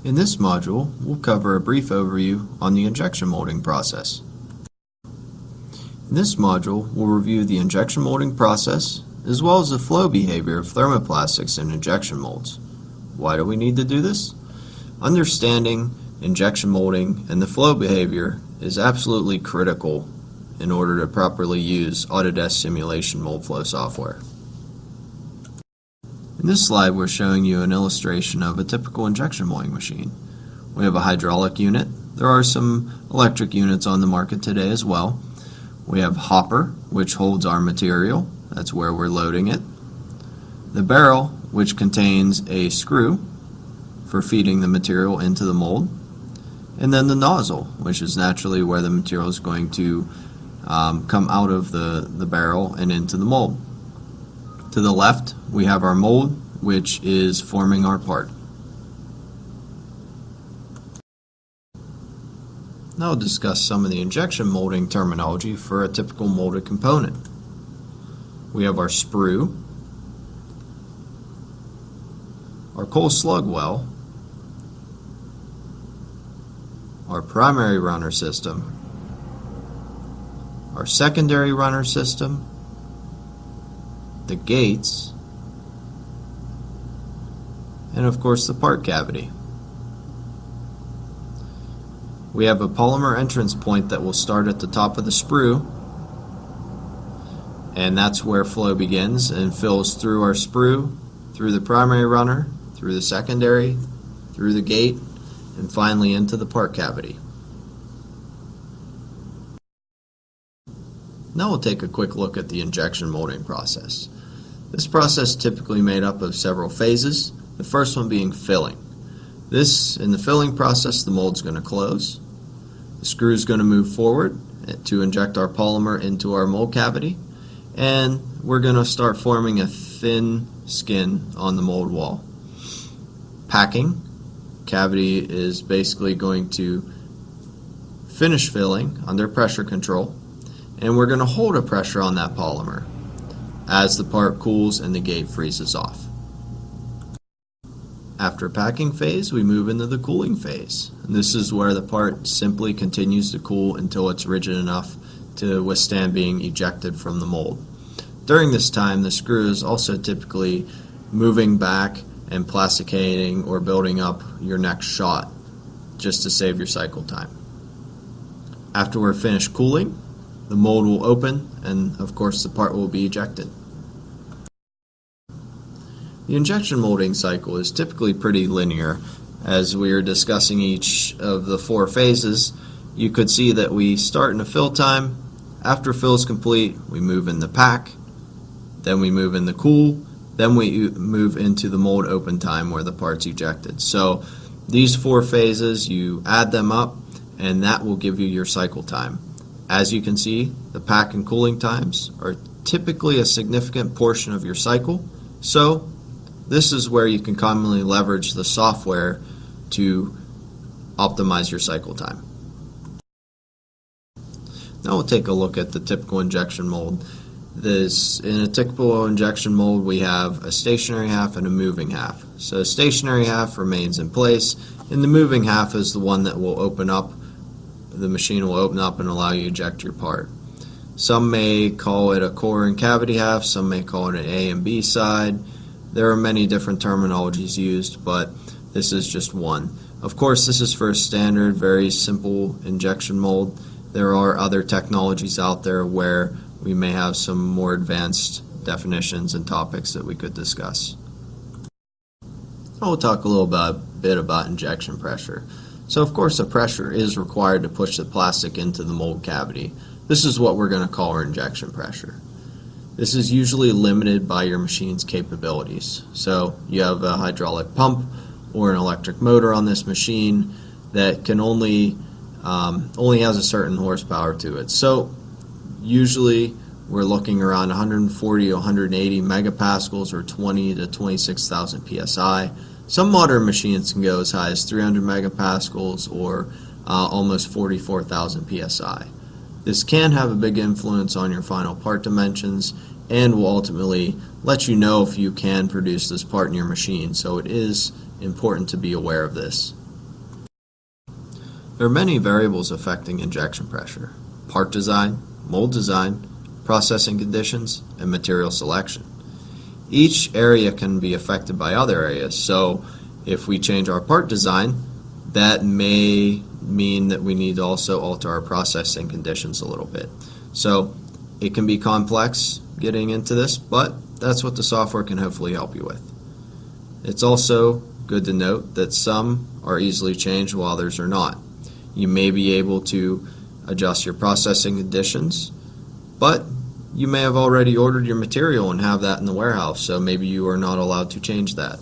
In this module, we'll cover a brief overview on the injection molding process. In this module, we'll review the injection molding process as well as the flow behavior of thermoplastics in injection molds. Why do we need to do this? Understanding injection molding and the flow behavior is absolutely critical in order to properly use Autodesk Simulation Mold Flow software. In this slide, we're showing you an illustration of a typical injection molding machine. We have a hydraulic unit. There are some electric units on the market today as well. We have hopper, which holds our material. That's where we're loading it. The barrel, which contains a screw for feeding the material into the mold. And then the nozzle, which is naturally where the material is going to come out of the barrel and into the mold. To the left, we have our mold, which is forming our part. Now I'll discuss some of the injection molding terminology for a typical molded component. We have our sprue, our coal slug well, our primary runner system, our secondary runner system, the gates, and of course the part cavity. We have a polymer entrance point that will start at the top of the sprue, and that's where flow begins and fills through our sprue, through the primary runner, through the secondary, through the gate, and finally into the part cavity. Now we'll take a quick look at the injection molding process. This process is typically made up of several phases, the first one being filling. In the filling process, the mold's going to close. The screw is going to move forward to inject our polymer into our mold cavity, and we're going to start forming a thin skin on the mold wall. Packing. Cavity is basically going to finish filling under pressure control, and we're going to hold a pressure on that polymer as the part cools and the gate freezes off. After packing phase, we move into the cooling phase. And this is where the part simply continues to cool until it's rigid enough to withstand being ejected from the mold. During this time, the screw is also typically moving back and plasticating or building up your next shot just to save your cycle time. After we're finished cooling, the mold will open and of course the part will be ejected. The injection molding cycle is typically pretty linear. As we are discussing each of the four phases, you could see that we start in a fill time. After fill is complete, we move in the pack, then we move in the cool, then we move into the mold open time where the part's ejected. So these four phases, you add them up and that will give you your cycle time. As you can see, the pack and cooling times are typically a significant portion of your cycle, so this is where you can commonly leverage the software to optimize your cycle time. Now we'll take a look at the typical injection mold. In a typical injection mold, we have a stationary half and a moving half. So the stationary half remains in place, and the moving half is the one that will open up. The machine will open up and allow you to eject your part. Some may call it a core and cavity half, some may call it an A and B side. There are many different terminologies used, but this is just one. Of course, this is for a standard, very simple injection mold. There are other technologies out there where we may have some more advanced definitions and topics that we could discuss. We'll talk a little bit about injection pressure. So of course the pressure is required to push the plastic into the mold cavity. This is what we're going to call our injection pressure. This is usually limited by your machine's capabilities. So you have a hydraulic pump or an electric motor on this machine that can only has a certain horsepower to it. So usually we're looking around 140 to 180 megapascals or 20 to 26,000 psi. Some modern machines can go as high as 300 megapascals or almost 44,000 psi. This can have a big influence on your final part dimensions and will ultimately let you know if you can produce this part in your machine, so it is important to be aware of this. There are many variables affecting injection pressure: part design, mold design, processing conditions, and material selection. Each area can be affected by other areas, so if we change our part design, that may mean that we need to also alter our processing conditions a little bit. So it can be complex getting into this, but that's what the software can hopefully help you with. It's also good to note that some are easily changed while others are not. You may be able to adjust your processing conditions, but you may have already ordered your material and have that in the warehouse, so maybe you are not allowed to change that.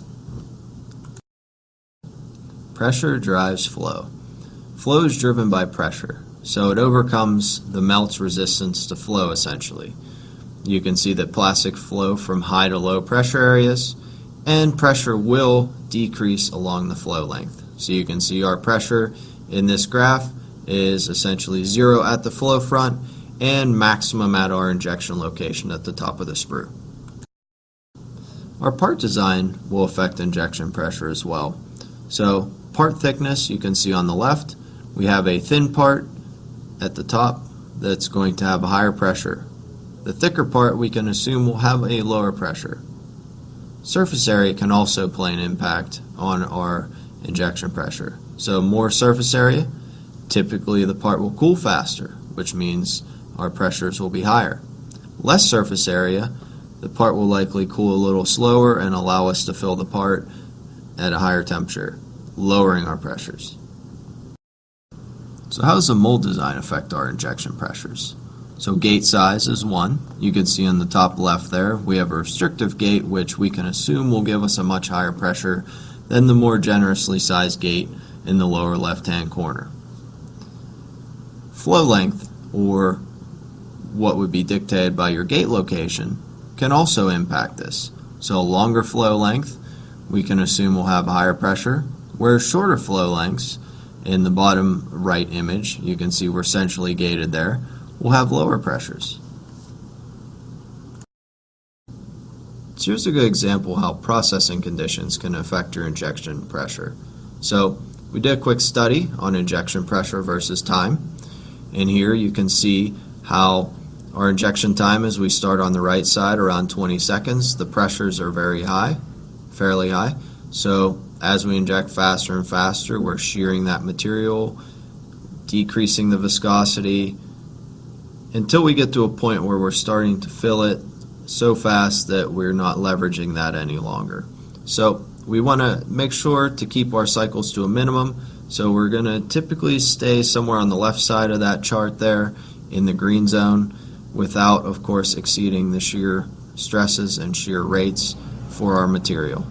Pressure drives flow. Flow is driven by pressure, so it overcomes the melt's resistance to flow essentially. You can see that plastics flow from high to low pressure areas, and pressure will decrease along the flow length. So you can see our pressure in this graph is essentially 0 at the flow front and maximum at our injection location at the top of the sprue. Our part design will affect injection pressure as well. So part thickness, you can see on the left, we have a thin part at the top that's going to have a higher pressure. The thicker part we can assume will have a lower pressure. Surface area can also play an impact on our injection pressure. So more surface area, typically the part will cool faster, which means our pressures will be higher. Less surface area, the part will likely cool a little slower and allow us to fill the part at a higher temperature, lowering our pressures. So how does the mold design affect our injection pressures? So gate size is one. You can see on the top left there, we have a restrictive gate, which we can assume will give us a much higher pressure than the more generously sized gate in the lower left-hand corner. Flow length, or what would be dictated by your gate location, can also impact this. So a longer flow length, we can assume will have a higher pressure, whereas shorter flow lengths, in the bottom right image, you can see we're centrally gated there, will have lower pressures. So here's a good example how processing conditions can affect your injection pressure. So we did a quick study on injection pressure versus time, and here you can see how our injection time, as we start on the right side around 20 seconds, the pressures are very high, fairly high. So as we inject faster and faster, we're shearing that material, decreasing the viscosity, until we get to a point where we're starting to fill it so fast that we're not leveraging that any longer. So we want to make sure to keep our cycles to a minimum, so we're going to typically stay somewhere on the left side of that chart there in the green zone, without of course exceeding the shear stresses and shear rates for our material.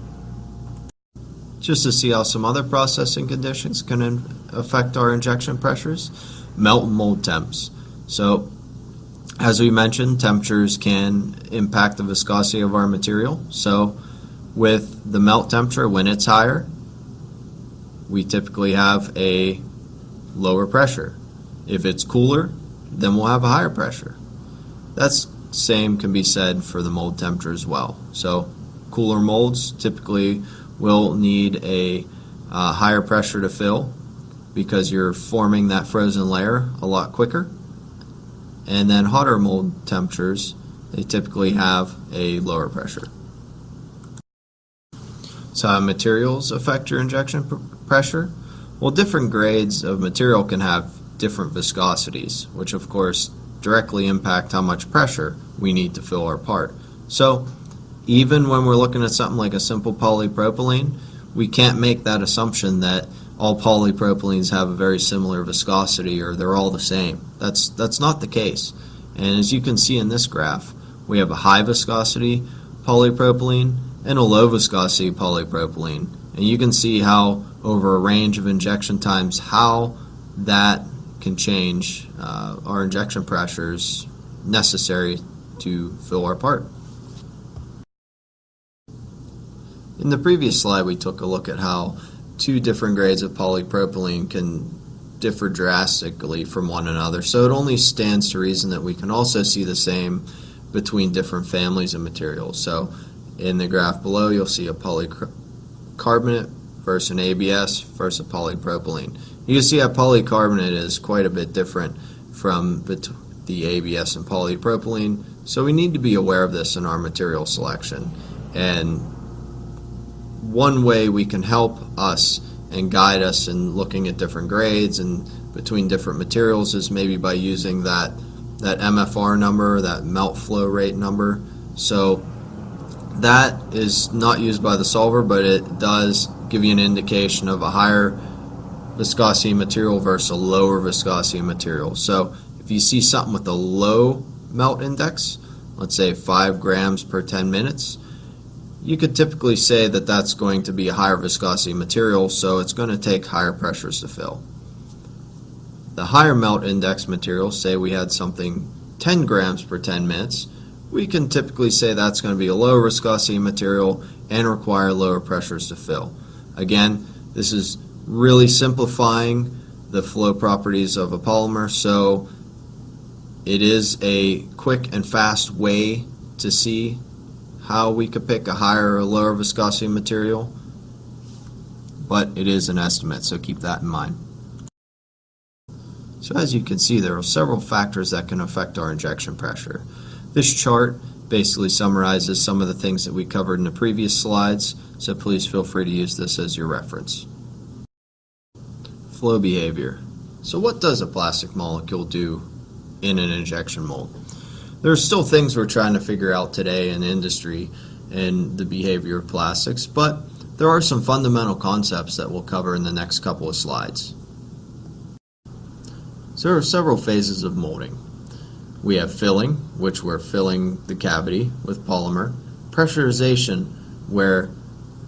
Just to see how some other processing conditions can affect our injection pressures, melt and mold temps. So as we mentioned, temperatures can impact the viscosity of our material. So with the melt temperature, when it's higher, we typically have a lower pressure. If it's cooler, then we'll have a higher pressure. That's same can be said for the mold temperature as well. So cooler molds typically will need a higher pressure to fill because you're forming that frozen layer a lot quicker. And then hotter mold temperatures, they typically have a lower pressure. So how materials affect your injection pressure? Well, different grades of material can have different viscosities, which of course directly impact how much pressure we need to fill our part. So even when we're looking at something like a simple polypropylene, we can't make that assumption that all polypropylenes have a very similar viscosity or they're all the same. That's not the case. And as you can see in this graph, we have a high viscosity polypropylene and a low viscosity polypropylene. And you can see how over a range of injection times how that can change our injection pressures necessary to fill our part. In the previous slide, we took a look at how two different grades of polypropylene can differ drastically from one another, so it only stands to reason that we can also see the same between different families of materials. So in the graph below, you'll see a polycarbonate versus an ABS versus a polypropylene. You can see that polycarbonate is quite a bit different from the ABS and polypropylene, so we need to be aware of this in our material selection. And one way we can help us and guide us in looking at different grades and between different materials is maybe by using that MFR number, that melt flow rate number. So that is not used by the solver, but it does give you an indication of a higher viscosity material versus a lower viscosity material. So if you see something with a low melt index, let's say 5 grams per 10 minutes, you could typically say that that's going to be a higher viscosity material, so it's going to take higher pressures to fill. The higher melt index material, say we had something 10 grams per 10 minutes, we can typically say that's going to be a lower viscosity material and require lower pressures to fill. Again, this is really simplifying the flow properties of a polymer, so it is a quick and fast way to see how we could pick a higher or lower viscosity material, but it is an estimate, so keep that in mind. So as you can see, there are several factors that can affect our injection pressure. This chart basically summarizes some of the things that we covered in the previous slides, so please feel free to use this as your reference. Flow behavior. So what does a plastic molecule do in an injection mold? There are still things we're trying to figure out today in industry and the behavior of plastics, but there are some fundamental concepts that we'll cover in the next couple of slides. So there are several phases of molding. We have filling, which we're filling the cavity with polymer. Pressurization, where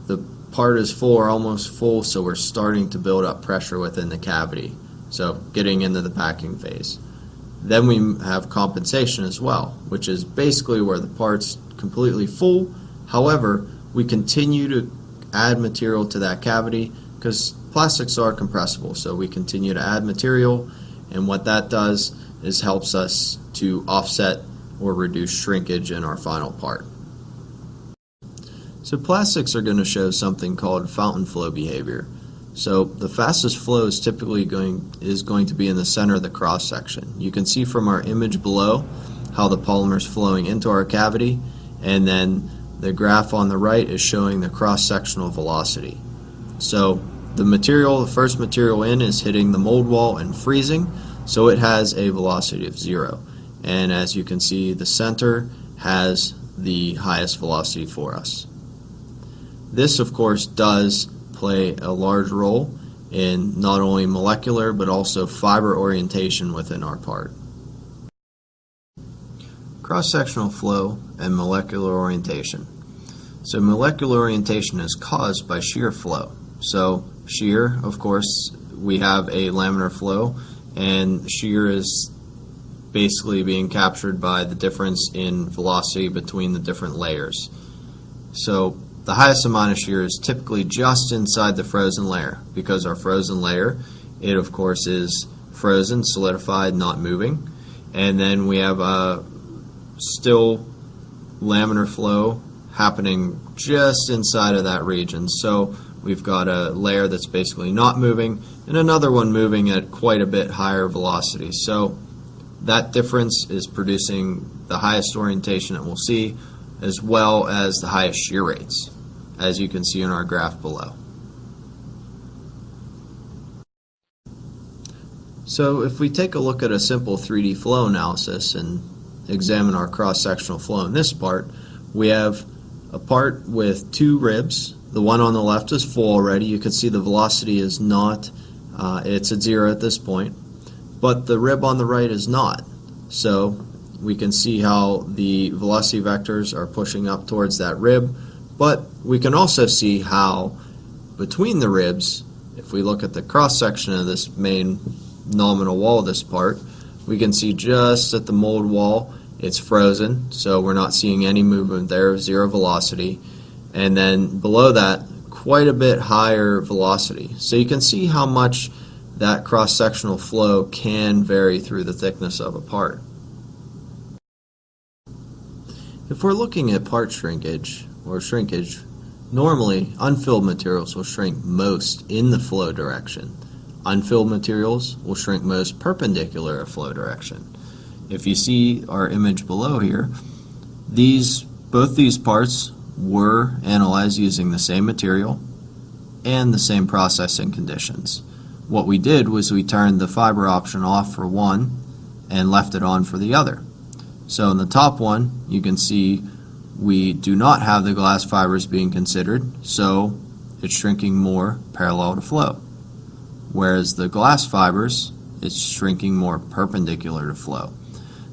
the part is full or almost full, so we're starting to build up pressure within the cavity, so getting into the packing phase. Then we have compensation as well, which is basically where the part's completely full. However, we continue to add material to that cavity because plastics are compressible, so we continue to add material, and what that does is helps us to offset or reduce shrinkage in our final part. So plastics are going to show something called fountain flow behavior. So the fastest flow is typically going to be in the center of the cross section. You can see from our image below how the polymer is flowing into our cavity, and then the graph on the right is showing the cross-sectional velocity. So the first material in is hitting the mold wall and freezing, so it has a velocity of 0. And as you can see, the center has the highest velocity for us. This, of course, does play a large role in not only molecular but also fiber orientation within our part. Cross-sectional flow and molecular orientation. So molecular orientation is caused by shear flow. So shear, of course, we have a laminar flow, and shear is basically being captured by the difference in velocity between the different layers. So the highest amount of shear is typically just inside the frozen layer, because our frozen layer, it of course is frozen, solidified, not moving. And then we have a still laminar flow happening just inside of that region. So we've got a layer that's basically not moving and another one moving at quite a bit higher velocity. So that difference is producing the highest orientation that we'll see, as well as the highest shear rates, as you can see in our graph below. So if we take a look at a simple 3D flow analysis and examine our cross-sectional flow in this part, we have a part with 2 ribs. The one on the left is full already. You can see the velocity is not, it's at 0 at this point, but the rib on the right is not. So we can see how the velocity vectors are pushing up towards that rib, but we can also see how between the ribs, if we look at the cross-section of this main nominal wall of this part, we can see just at the mold wall it's frozen, so we're not seeing any movement there, 0 velocity, and then below that quite a bit higher velocity. So you can see how much that cross-sectional flow can vary through the thickness of a part. If we're looking at part shrinkage or shrinkage, Normally, unfilled materials will shrink most in the flow direction. Unfilled materials will shrink most perpendicular to flow direction. If you see our image below here, both these parts were analyzed using the same material and the same processing conditions. What we did was we turned the fiber option off for one and left it on for the other. So in the top one, you can see we do not have the glass fibers being considered, so it's shrinking more parallel to flow. Whereas the glass fibers, it's shrinking more perpendicular to flow.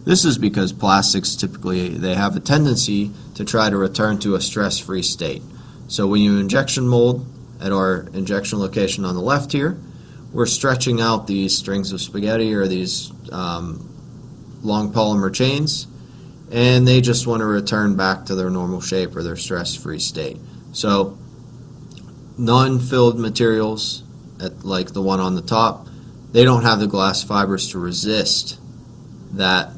This is because plastics typically, they have a tendency to try to return to a stress-free state. So when you injection mold at our injection location on the left here, we're stretching out these strings of spaghetti or these long polymer chains, and they just want to return back to their normal shape or their stress-free state. So non-filled materials, like the one on the top, they don't have the glass fibers to resist that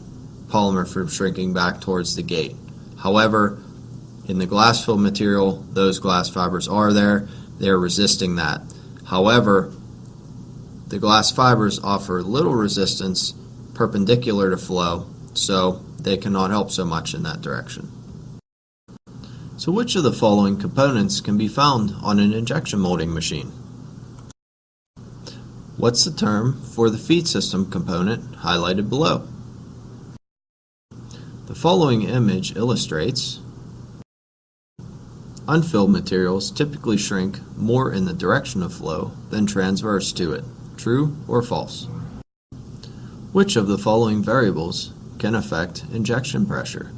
polymer from shrinking back towards the gate. However, in the glass-filled material, those glass fibers are there. They're resisting that. However, the glass fibers offer little resistance perpendicular to flow, so they cannot help so much in that direction. So which of the following components can be found on an injection molding machine? What's the term for the feed system component highlighted below? The following image illustrates unfilled materials typically shrink more in the direction of flow than transverse to it. True or false? Which of the following variables can affect injection pressure?